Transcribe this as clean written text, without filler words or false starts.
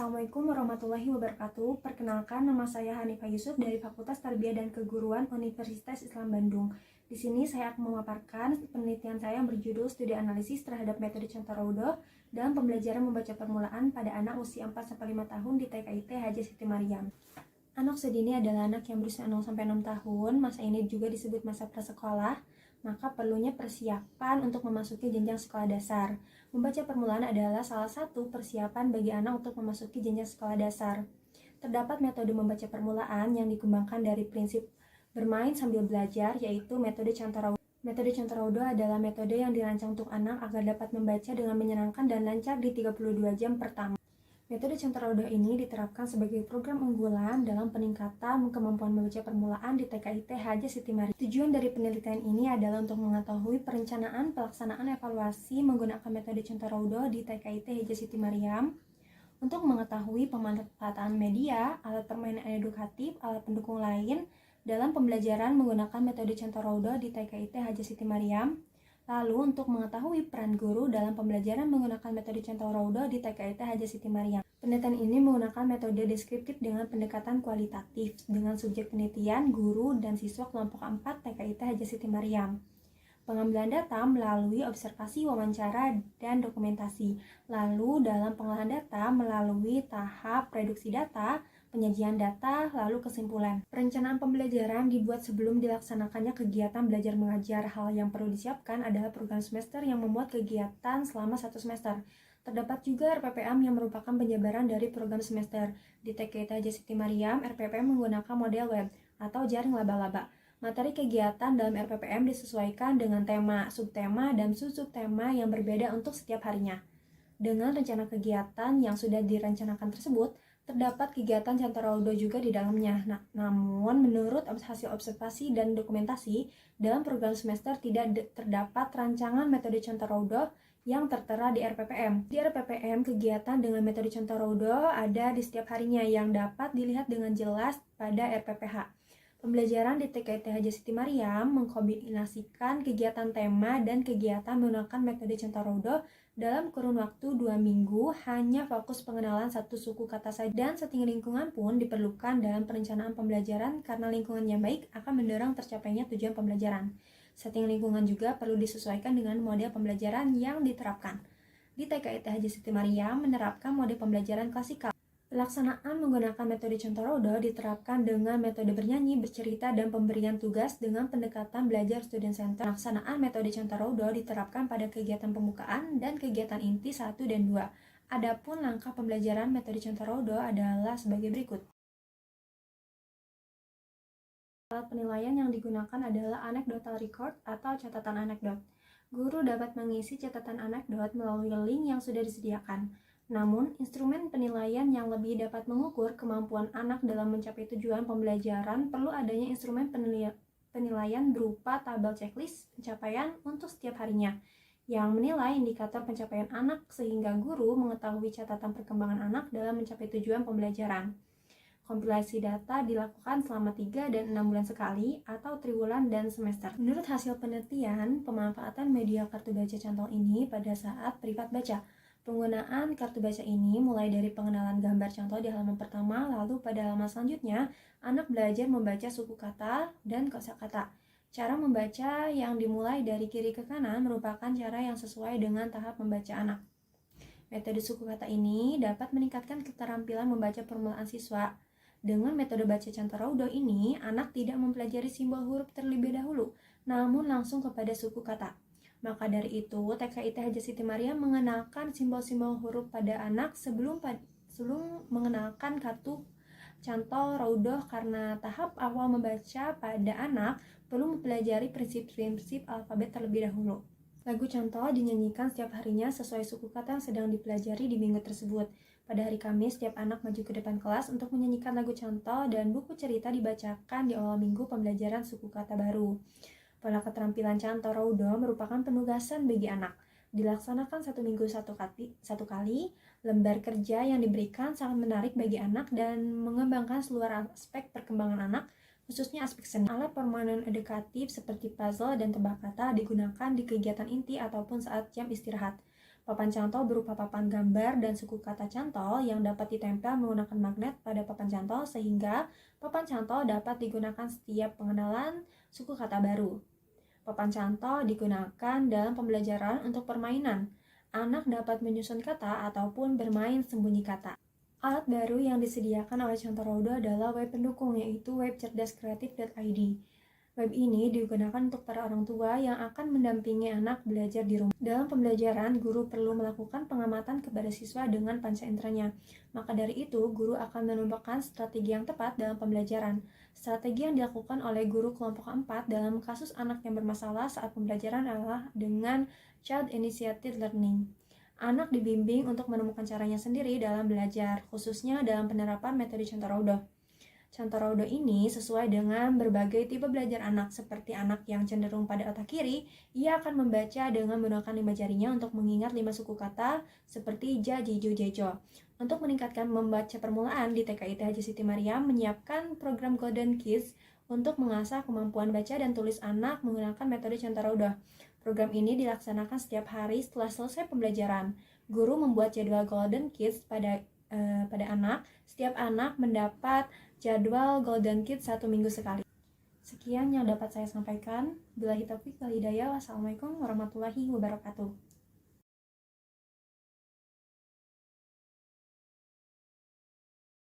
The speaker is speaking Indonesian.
Assalamualaikum warahmatullahi wabarakatuh. Perkenalkan, nama saya Hanifah Yusuf dari Fakultas Tarbiyah dan Keguruan Universitas Islam Bandung. Di sini saya akan memaparkan penelitian saya yang berjudul Studi Analisis terhadap Metode Contoh Raudoh dalam pembelajaran membaca permulaan pada anak usia 4-5 tahun di TKIT Haji Siti Maryam. Anak usia dini adalah anak yang berusia 0-6 tahun. Masa ini juga disebut masa prasekolah. Maka perlunya persiapan untuk memasuki jenjang sekolah dasar. Membaca permulaan adalah salah satu persiapan bagi anak untuk memasuki jenjang sekolah dasar. Terdapat metode membaca permulaan yang dikembangkan dari prinsip bermain sambil belajar, yaitu metode Contoh Raudoh. Metode Contoh Raudoh adalah metode yang dirancang untuk anak agar dapat membaca dengan menyenangkan dan lancar di 32 jam pertama. Metode Contoh Raudoh ini diterapkan sebagai program unggulan dalam peningkatan kemampuan membaca permulaan di TKIT Haji Siti Maryam. Tujuan dari penelitian ini adalah untuk mengetahui perencanaan, pelaksanaan, evaluasi menggunakan metode Contoh Raudoh di TKIT Haji Siti Maryam, untuk mengetahui pemanfaatan media, alat permainan edukatif, alat pendukung lain dalam pembelajaran menggunakan metode Contoh Raudoh di TKIT Haji Siti Maryam. Lalu untuk mengetahui peran guru dalam pembelajaran menggunakan metode Contoh Raudoh di TKIT Haji Siti Maryam. Penelitian ini menggunakan metode deskriptif dengan pendekatan kualitatif dengan subjek penelitian, guru, dan siswa kelompok 4 TKIT Haji Siti Maryam. Pengambilan data melalui observasi, wawancara, dan dokumentasi. Lalu dalam pengolahan data melalui tahap reduksi data, penyajian data, lalu kesimpulan. Perencanaan pembelajaran dibuat sebelum dilaksanakannya kegiatan belajar mengajar. Hal yang perlu disiapkan adalah program semester yang memuat kegiatan selama 1 semester. Terdapat juga RPPM yang merupakan penjabaran dari program semester. Di TKIT Haji Siti Maryam, RPPM menggunakan model web atau jaring laba-laba. Materi kegiatan dalam RPPM disesuaikan dengan tema, subtema, dan subtema yang berbeda untuk setiap harinya. Dengan rencana kegiatan yang sudah direncanakan tersebut, terdapat kegiatan Contoh Raudoh juga di dalamnya. Namun, menurut hasil observasi dan dokumentasi, dalam program semester tidak terdapat rancangan metode Contoh Raudoh yang tertera di RPPM. Di RPPM, kegiatan dengan metode Contoh Raudoh ada di setiap harinya yang dapat dilihat dengan jelas pada RPPH. Pembelajaran di TKIT Haji Siti Maryam mengkombinasikan kegiatan tema dan kegiatan menggunakan metode Contoh Raudoh dalam kurun waktu 2 minggu, hanya fokus pengenalan satu suku kata saja, dan setting lingkungan pun diperlukan dalam perencanaan pembelajaran karena lingkungan yang baik akan mendorong tercapainya tujuan pembelajaran. Setting lingkungan juga perlu disesuaikan dengan model pembelajaran yang diterapkan. Di TKIT Haji Siti Maryam menerapkan model pembelajaran klasikal. Pelaksanaan menggunakan metode Contoh Raudoh diterapkan dengan metode bernyanyi, bercerita, dan pemberian tugas dengan pendekatan belajar student center. Pelaksanaan metode Contoh Raudoh diterapkan pada kegiatan pembukaan dan kegiatan inti 1 dan 2. Adapun langkah pembelajaran metode Contoh Raudoh adalah sebagai berikut. Alat penilaian yang digunakan adalah anecdotal record atau catatan anekdot. Guru dapat mengisi catatan anekdot melalui link yang sudah disediakan. Namun, instrumen penilaian yang lebih dapat mengukur kemampuan anak dalam mencapai tujuan pembelajaran perlu adanya instrumen penilaian berupa tabel checklist pencapaian untuk setiap harinya, yang menilai indikator pencapaian anak sehingga guru mengetahui catatan perkembangan anak dalam mencapai tujuan pembelajaran. Kompilasi data dilakukan selama 3 dan 6 bulan sekali atau triwulan dan semester. Menurut hasil penelitian, pemanfaatan media kartu baca contoh ini pada saat privat baca. Penggunaan kartu baca ini mulai dari pengenalan gambar contoh di halaman pertama, lalu pada halaman selanjutnya, anak belajar membaca suku kata dan kosakata. Cara membaca yang dimulai dari kiri ke kanan merupakan cara yang sesuai dengan tahap membaca anak. Metode suku kata ini dapat meningkatkan keterampilan membaca permulaan siswa. Dengan metode baca Contoh Raudoh ini, anak tidak mempelajari simbol huruf terlebih dahulu, namun langsung kepada suku kata. Maka dari itu, TKIT Haji Siti Maryam mengenalkan simbol-simbol huruf pada anak sebelum mengenalkan kartu Contoh Raudoh, karena tahap awal membaca pada anak perlu mempelajari prinsip-prinsip alfabet terlebih dahulu. Lagu contoh dinyanyikan setiap harinya sesuai suku kata yang sedang dipelajari di minggu tersebut. Pada hari Kamis, setiap anak maju ke depan kelas untuk menyanyikan lagu contoh dan buku cerita dibacakan di awal minggu pembelajaran suku kata baru. Pola keterampilan Contoh Raudoh merupakan penugasan bagi anak. Dilaksanakan 1 minggu satu kali, lembar kerja yang diberikan sangat menarik bagi anak dan mengembangkan seluruh aspek perkembangan anak, khususnya aspek seni. Alat permainan edukatif seperti puzzle dan tebak kata digunakan di kegiatan inti ataupun saat jam istirahat. Papan cantol berupa papan gambar dan suku kata cantol yang dapat ditempel menggunakan magnet pada papan cantol sehingga papan cantol dapat digunakan setiap pengenalan suku kata baru. Papan cantol digunakan dalam pembelajaran untuk permainan. Anak dapat menyusun kata ataupun bermain sembunyi kata. Alat baru yang disediakan oleh Cantorodo adalah web pendukung, yaitu web cerdaskreatif.id. Web ini digunakan untuk para orang tua yang akan mendampingi anak belajar di rumah. Dalam pembelajaran, guru perlu melakukan pengamatan kepada siswa dengan panca inderanya. Maka dari itu, guru akan menemukan strategi yang tepat dalam pembelajaran. Strategi yang dilakukan oleh guru kelompok 4 dalam kasus anak yang bermasalah saat pembelajaran adalah dengan child-initiated learning. Anak dibimbing untuk menemukan caranya sendiri dalam belajar, khususnya dalam penerapan metode Cantorodo. Cantorodo ini sesuai dengan berbagai tipe belajar anak, seperti anak yang cenderung pada otak kiri, ia akan membaca dengan menggunakan 5 jarinya untuk mengingat 5 suku kata seperti ja, jijo, jejo. Untuk meningkatkan membaca permulaan, di TKIT Haji Siti Mariam menyiapkan program Golden Kids untuk mengasah kemampuan baca dan tulis anak menggunakan metode Cantorodo. Program ini dilaksanakan setiap hari setelah selesai pembelajaran. Guru membuat jadwal Golden Kids pada anak. Setiap anak mendapat jadwal Golden Kids 1 minggu sekali. Sekian yang dapat saya sampaikan. Billahi taufiq wal hidayah. Wassalamualaikum warahmatullahi wabarakatuh.